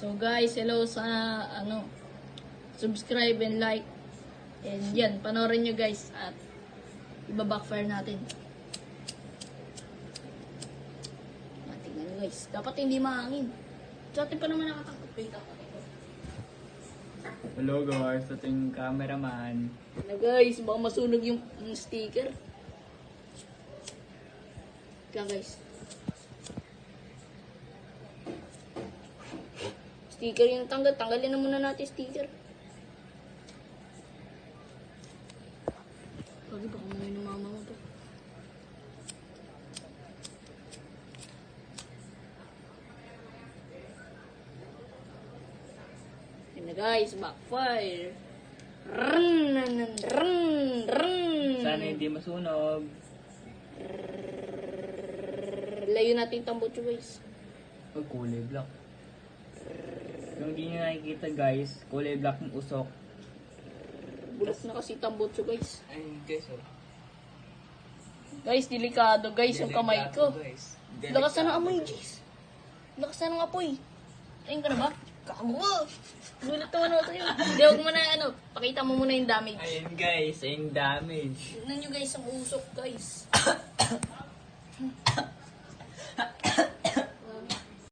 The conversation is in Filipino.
So guys, hello sa subscribe and like. And yan, panoorin nyo guys at iba-backfire natin. Tingnan nyo guys, dapat hindi mahangin. Sa atin pa naman nakatangkap. Wait ako. Hello guys, ito yung cameraman. Ano guys, baka masunog yung sticker. Kaya guys. Sticker yung tanggalin na muna natin sticker. Pagi baka mamay ng mama mo to. Yan na guys, backfire. Sana hindi masunog. Layo natin tambutso guys. Pag kulay black. Kung hindi nyo nakikita guys, kulay black ng usok. Bulok na kasi tambutso guys. Ay guys oh. Guys, delikado guys yung kamay ko. Guys. Lakas na ng amoy guys. Lakas na ng apoy. Ayun ka na ba? Kago ko. Gulat naman ako sa'yo. Hindi, huwag mo na pakita mo muna yung damage. Ayun guys, ayun damage. Tignan nyo guys ang usok guys.